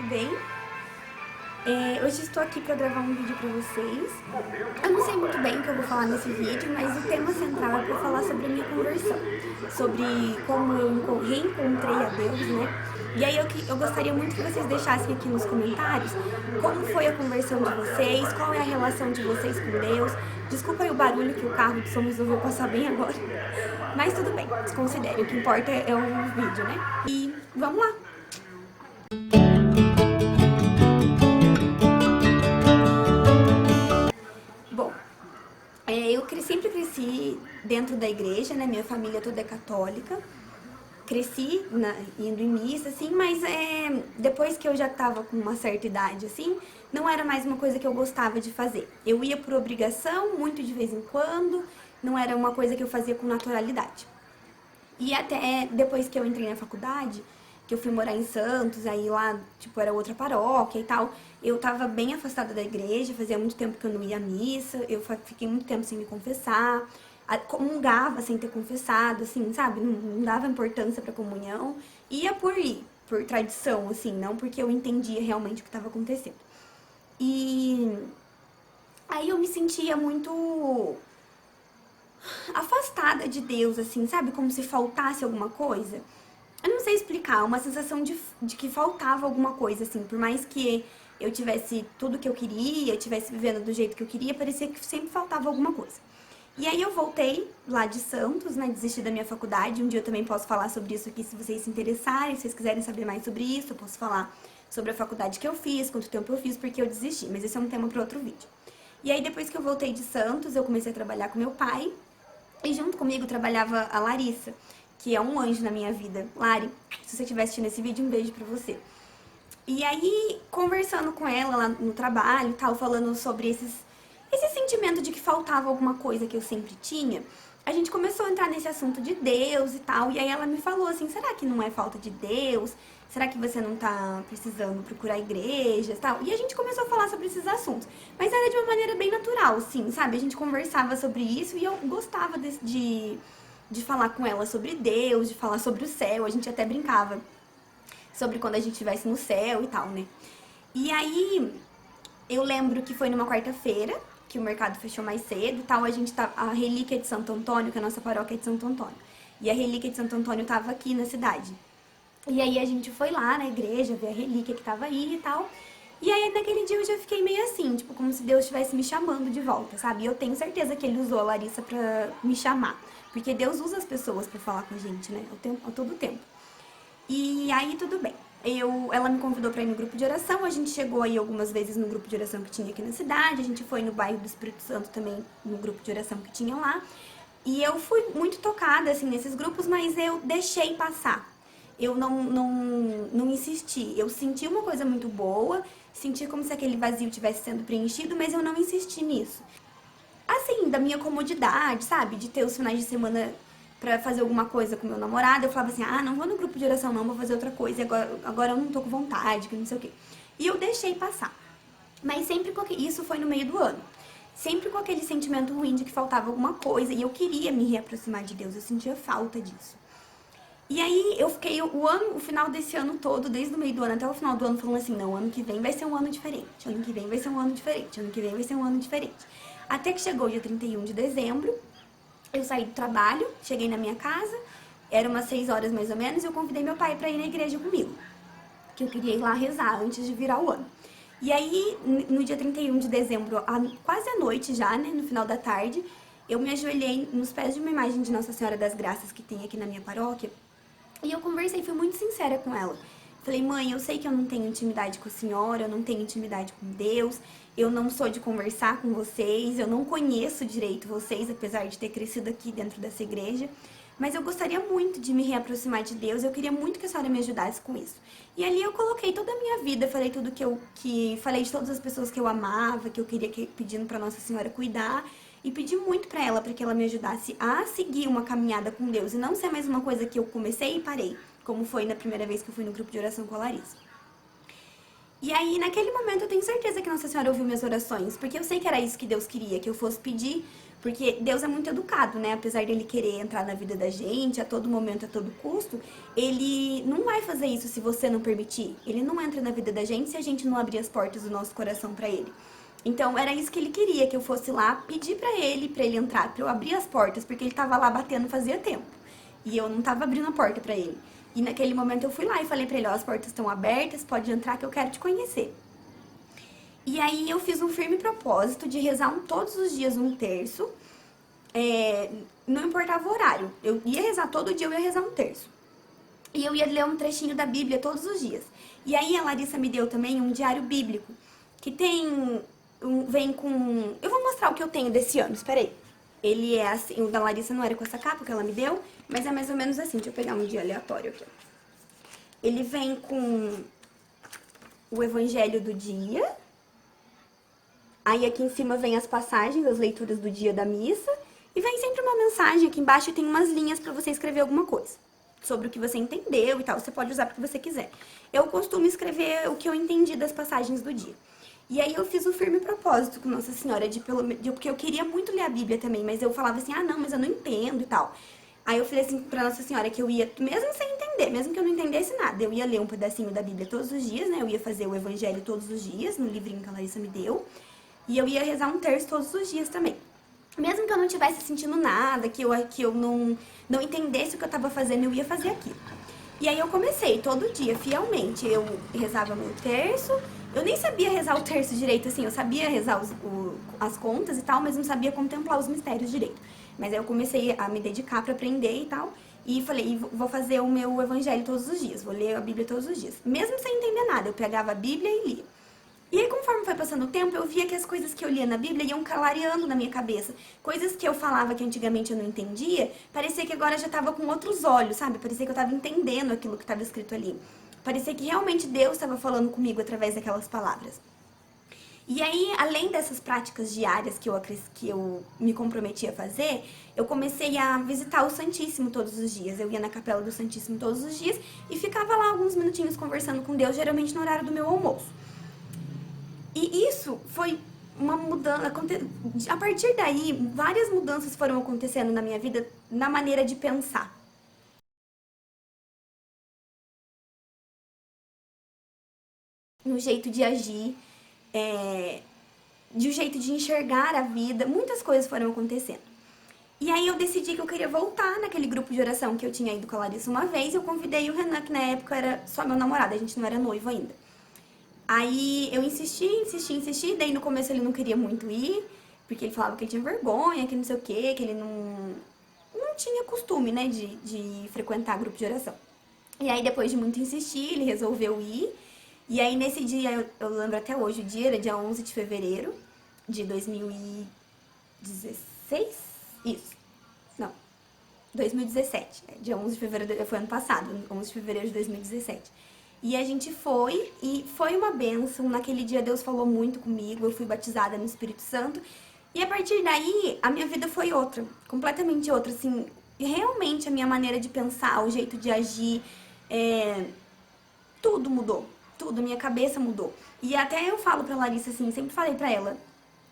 bem? Hoje estou aqui para gravar um vídeo para vocês. Eu não sei muito bem o que eu vou falar nesse vídeo, mas o tema central é para falar sobre a minha conversão, sobre como eu reencontrei a Deus, né? E aí eu gostaria muito que vocês deixassem aqui nos comentários como foi a conversão de vocês, qual é a relação de vocês com Deus. Desculpa aí o barulho que o carro de som resolveu passar bem agora, mas tudo bem, desconsidere, o que importa é o vídeo, né? E vamos lá! Bom, eu sempre cresci dentro da igreja, né? Minha família toda é católica. Cresci indo em missa, assim, mas depois que eu já tava com uma certa idade, assim, não era mais uma coisa que eu gostava de fazer. Eu ia por obrigação, muito de vez em quando, não era uma coisa que eu fazia com naturalidade. E até depois que eu entrei na faculdade, que eu fui morar em Santos, aí lá, tipo, era outra paróquia e tal, eu tava bem afastada da igreja, fazia muito tempo que eu não ia à missa, eu fiquei muito tempo sem me confessar, comungava sem ter confessado, assim, sabe? Não dava importância pra comunhão, ia por ir, por tradição, assim, não porque eu entendia realmente o que estava acontecendo. E aí eu me sentia muito afastada de Deus, assim, sabe? Como se faltasse alguma coisa. Eu não sei explicar, uma sensação de que faltava alguma coisa, assim. Por mais que eu tivesse tudo que eu queria, estivesse vivendo do jeito que eu queria, parecia que sempre faltava alguma coisa. E aí eu voltei lá de Santos, né, desisti da minha faculdade. Um dia eu também posso falar sobre isso aqui, se vocês se interessarem, se vocês quiserem saber mais sobre isso, eu posso falar sobre a faculdade que eu fiz, quanto tempo eu fiz, porque eu desisti, mas esse é um tema para outro vídeo. E aí depois que eu voltei de Santos, eu comecei a trabalhar com meu pai, e junto comigo trabalhava a Larissa, que é um anjo na minha vida. Lari, se você estiver assistindo esse vídeo, um beijo pra você. E aí, conversando com ela lá no trabalho e tal, falando sobre esse sentimento de que faltava alguma coisa que eu sempre tinha, a gente começou a entrar nesse assunto de Deus e tal, e aí ela me falou assim, será que não é falta de Deus? Será que você não tá precisando procurar igrejas e tal? E a gente começou a falar sobre esses assuntos, mas era de uma maneira bem natural, assim, sabe? A gente conversava sobre isso e eu gostava de falar com ela sobre Deus, de falar sobre o céu, a gente até brincava sobre quando a gente estivesse no céu e tal, né? E aí, eu lembro que foi numa quarta-feira, que o mercado fechou mais cedo e tal, a Relíquia de Santo Antônio, que a nossa paróquia é de Santo Antônio, e a Relíquia de Santo Antônio tava aqui na cidade. E aí a gente foi lá na igreja, ver a relíquia que tava aí e tal, e aí naquele dia eu já fiquei meio assim, tipo, como se Deus estivesse me chamando de volta, sabe? E eu tenho certeza que ele usou a Larissa pra me chamar, porque Deus usa as pessoas pra falar com a gente, né? A todo tempo. E aí tudo bem. Ela me convidou pra ir no grupo de oração, a gente chegou aí algumas vezes no grupo de oração que tinha aqui na cidade, a gente foi no bairro do Espírito Santo também, no grupo de oração que tinha lá. E eu fui muito tocada, assim, nesses grupos, mas eu deixei passar. Eu não insisti. Eu senti uma coisa muito boa, senti como se aquele vazio tivesse sendo preenchido, mas eu não insisti nisso. Assim, da minha comodidade, sabe? De ter os finais de semana pra fazer alguma coisa com meu namorado, eu falava assim, não vou no grupo de oração não, vou fazer outra coisa, e agora eu não tô com vontade, que não sei o quê. E eu deixei passar. Mas sempre isso foi no meio do ano. Sempre com aquele sentimento ruim de que faltava alguma coisa, e eu queria me reaproximar de Deus, eu sentia falta disso. E aí eu fiquei o final desse ano todo, desde o meio do ano até o final do ano, falando assim, não, ano que vem vai ser um ano diferente, ano que vem vai ser um ano diferente, ano que vem vai ser um ano diferente. Até que chegou o dia 31 de dezembro, eu saí do trabalho, cheguei na minha casa, era umas 6 horas mais ou menos, e eu convidei meu pai pra ir na igreja comigo, que eu queria ir lá rezar antes de virar o ano. E aí, no dia 31 de dezembro, quase à noite já, né, no final da tarde, eu me ajoelhei nos pés de uma imagem de Nossa Senhora das Graças que tem aqui na minha paróquia, e eu conversei, fui muito sincera com ela. Falei, mãe, eu sei que eu não tenho intimidade com a senhora, eu não tenho intimidade com Deus, eu não sou de conversar com vocês, eu não conheço direito vocês, apesar de ter crescido aqui dentro dessa igreja, mas eu gostaria muito de me reaproximar de Deus, eu queria muito que a senhora me ajudasse com isso. E ali eu coloquei toda a minha vida, falei tudo falei de todas as pessoas que eu amava, que eu queria pedindo pra Nossa Senhora cuidar, e pedi muito pra ela, para que ela me ajudasse a seguir uma caminhada com Deus, e não ser mais uma coisa que eu comecei e parei, como foi na primeira vez que eu fui no grupo de oração com a Larissa. E aí, naquele momento, eu tenho certeza que Nossa Senhora ouviu minhas orações, porque eu sei que era isso que Deus queria, que eu fosse pedir Porque Deus é muito educado, né? Apesar dele querer entrar na vida da gente a todo momento, a todo custo, ele não vai fazer isso se você não permitir. Ele não entra na vida da gente se a gente não abrir as portas do nosso coração pra ele. Então era isso que ele queria, que eu fosse lá pedir pra ele entrar, pra eu abrir as portas, porque ele tava lá batendo fazia tempo. E eu não tava abrindo a porta pra ele. E naquele momento eu fui lá e falei pra ele, ó, as portas estão abertas, pode entrar que eu quero te conhecer. E aí eu fiz um firme propósito de rezar todos os dias um terço, não importava o horário. Eu ia rezar todo dia, eu ia rezar um terço. E eu ia ler um trechinho da Bíblia todos os dias. E aí a Larissa me deu também um diário bíblico, que vem com... Eu vou mostrar o que eu tenho desse ano, espera aí. Ele é assim, o da Larissa não era com essa capa que ela me deu, mas é mais ou menos assim, deixa eu pegar um dia aleatório aqui. Ele vem com o Evangelho do dia. Aí aqui em cima vem as passagens, as leituras do dia da missa. E vem sempre uma mensagem, aqui embaixo tem umas linhas pra você escrever alguma coisa. Sobre o que você entendeu e tal, você pode usar pro que você quiser. Eu costumo escrever o que eu entendi das passagens do dia. E aí eu fiz um firme propósito com Nossa Senhora, porque eu queria muito ler a Bíblia também, mas eu falava assim, ah não, mas eu não entendo e tal. Aí eu falei assim pra Nossa Senhora que eu ia, mesmo sem entender, mesmo que eu não entendesse nada, eu ia ler um pedacinho da Bíblia todos os dias, né? Eu ia fazer o Evangelho todos os dias, no livrinho que a Larissa me deu. E eu ia rezar um terço todos os dias também. Mesmo que eu não estivesse sentindo nada, que eu não entendesse o que eu tava fazendo, eu ia fazer aquilo. E aí eu comecei todo dia, fielmente. Eu rezava meu terço. Eu nem sabia rezar o terço direito, assim. Eu sabia rezar as contas e tal, mas não sabia contemplar os mistérios direito. Mas aí eu comecei a me dedicar pra aprender e tal. E falei, vou fazer o meu evangelho todos os dias. Vou ler a Bíblia todos os dias. Mesmo sem entender nada, eu pegava a Bíblia e lia. E aí, conforme foi passando o tempo, eu via que as coisas que eu lia na Bíblia iam clareando na minha cabeça. Coisas que eu falava que antigamente eu não entendia, parecia que agora já estava com outros olhos, sabe? Parecia que eu estava entendendo aquilo que estava escrito ali. Parecia que realmente Deus estava falando comigo através daquelas palavras. E aí, além dessas práticas diárias que eu me comprometi a fazer, eu comecei a visitar o Santíssimo todos os dias. Eu ia na capela do Santíssimo todos os dias e ficava lá alguns minutinhos conversando com Deus, geralmente no horário do meu almoço. E isso foi uma mudança. A partir daí, várias mudanças foram acontecendo na minha vida, na maneira de pensar. No jeito de agir, de um jeito de enxergar a vida, muitas coisas foram acontecendo. E aí eu decidi que eu queria voltar naquele grupo de oração que eu tinha ido com a Larissa uma vez. Eu convidei o Renan, que na época era só meu namorado, a gente não era noivo ainda. Aí eu insisti, daí no começo ele não queria muito ir, porque ele falava que ele tinha vergonha, que não sei o quê, que ele não tinha costume, né, de frequentar grupo de oração. E aí depois de muito insistir, ele resolveu ir, e aí nesse dia, eu lembro até hoje, o dia era dia 11 de fevereiro de 2016? Isso, não, 2017, dia 11 de fevereiro, foi ano passado, 11 de fevereiro de 2017. E a gente foi, e foi uma bênção. Naquele dia Deus falou muito comigo, eu fui batizada no Espírito Santo. E a partir daí, a minha vida foi outra, completamente outra, assim. Realmente a minha maneira de pensar, o jeito de agir, tudo mudou. Tudo, minha cabeça mudou. E até eu falo pra Larissa, assim, sempre falei pra ela,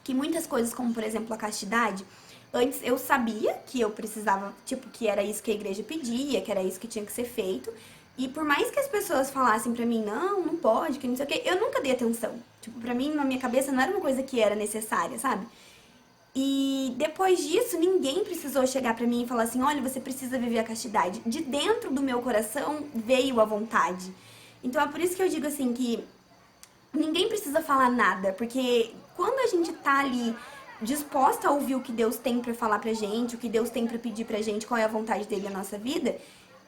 que muitas coisas, como por exemplo a castidade, antes eu sabia que eu precisava, tipo, que era isso que a igreja pedia, que era isso que tinha que ser feito. E por mais que as pessoas falassem pra mim, não pode, que não sei o quê, eu nunca dei atenção. Tipo, pra mim, na minha cabeça, não era uma coisa que era necessária, sabe? E depois disso, ninguém precisou chegar pra mim e falar assim, olha, você precisa viver a castidade. De dentro do meu coração veio a vontade. Então é por isso que eu digo assim, que ninguém precisa falar nada, porque quando a gente tá ali disposta a ouvir o que Deus tem pra falar pra gente, o que Deus tem pra pedir pra gente, qual é a vontade dele na nossa vida,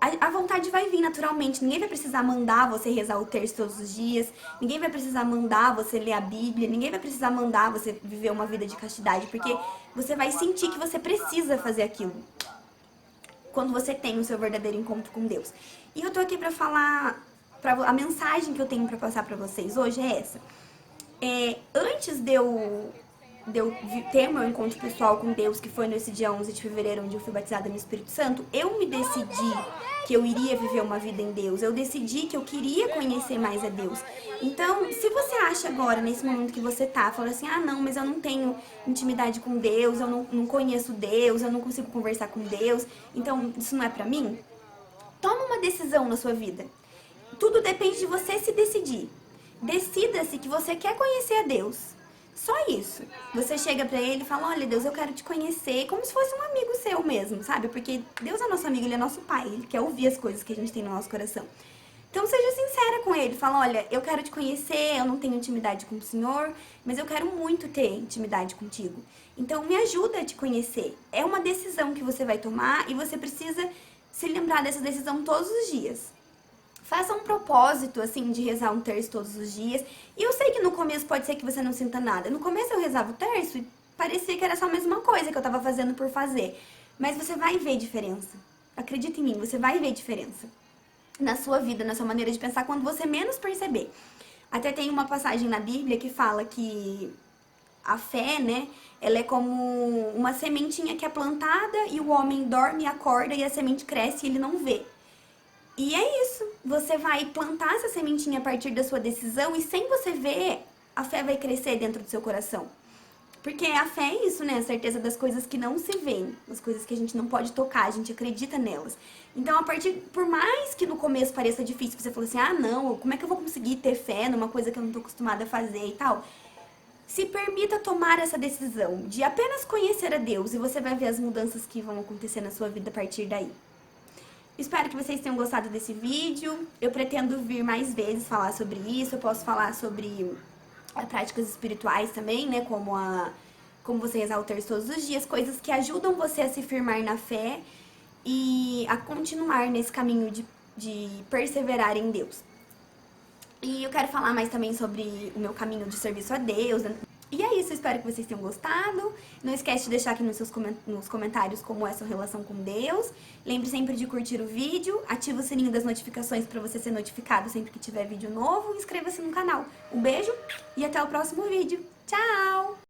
a vontade vai vir naturalmente. Ninguém vai precisar mandar você rezar o terço todos os dias, ninguém vai precisar mandar você ler a Bíblia, ninguém vai precisar mandar você viver uma vida de castidade, porque você vai sentir que você precisa fazer aquilo quando você tem o seu verdadeiro encontro com Deus. E eu tô aqui pra falar, a mensagem que eu tenho pra passar pra vocês hoje é essa. Antes de eu ter meu encontro pessoal com Deus, que foi nesse dia 11 de fevereiro, onde eu fui batizada no Espírito Santo, eu me decidi que eu iria viver uma vida em Deus. Eu decidi que eu queria conhecer mais a Deus. Então, se você acha agora, nesse momento que você tá, falando assim, ah, não, mas eu não tenho intimidade com Deus, eu não conheço Deus, eu não consigo conversar com Deus, então isso não é pra mim, toma uma decisão na sua vida. Tudo depende de você se decidir. Decida-se que você quer conhecer a Deus. Só isso. Você chega pra ele e fala, olha Deus, eu quero te conhecer, como se fosse um amigo seu mesmo, sabe? Porque Deus é nosso amigo, Ele é nosso pai, Ele quer ouvir as coisas que a gente tem no nosso coração. Então seja sincera com Ele, fala, olha, eu quero te conhecer, eu não tenho intimidade com o Senhor, mas eu quero muito ter intimidade contigo. Então me ajuda a te conhecer. É uma decisão que você vai tomar e você precisa se lembrar dessa decisão todos os dias. Faça um propósito, assim, de rezar um terço todos os dias. E eu sei que no começo pode ser que você não sinta nada. No começo eu rezava o terço e parecia que era só a mesma coisa que eu tava fazendo por fazer. Mas você vai ver diferença. Acredita em mim, você vai ver diferença na sua vida, na sua maneira de pensar, quando você menos perceber. Até tem uma passagem na Bíblia que fala que a fé, né, ela é como uma sementinha que é plantada e o homem dorme e acorda e a semente cresce e ele não vê. E é isso, você vai plantar essa sementinha a partir da sua decisão e sem você ver, a fé vai crescer dentro do seu coração. Porque a fé é isso, né? A certeza das coisas que não se veem, as coisas que a gente não pode tocar, a gente acredita nelas. Então, por mais que no começo pareça difícil, você falou assim, ah, não, como é que eu vou conseguir ter fé numa coisa que eu não tô acostumada a fazer e tal? Se permita tomar essa decisão de apenas conhecer a Deus e você vai ver as mudanças que vão acontecer na sua vida a partir daí. Espero que vocês tenham gostado desse vídeo. Eu pretendo vir mais vezes falar sobre isso. Eu posso falar sobre práticas espirituais também, né? Como você rezar o terço todos os dias. Coisas que ajudam você a se firmar na fé e a continuar nesse caminho de perseverar em Deus. E eu quero falar mais também sobre o meu caminho de serviço a Deus. E é isso, espero que vocês tenham gostado. Não esquece de deixar aqui nos comentários como é a sua relação com Deus. Lembre sempre de curtir o vídeo, ativa o sininho das notificações para você ser notificado sempre que tiver vídeo novo. E inscreva-se no canal. Um beijo e até o próximo vídeo. Tchau!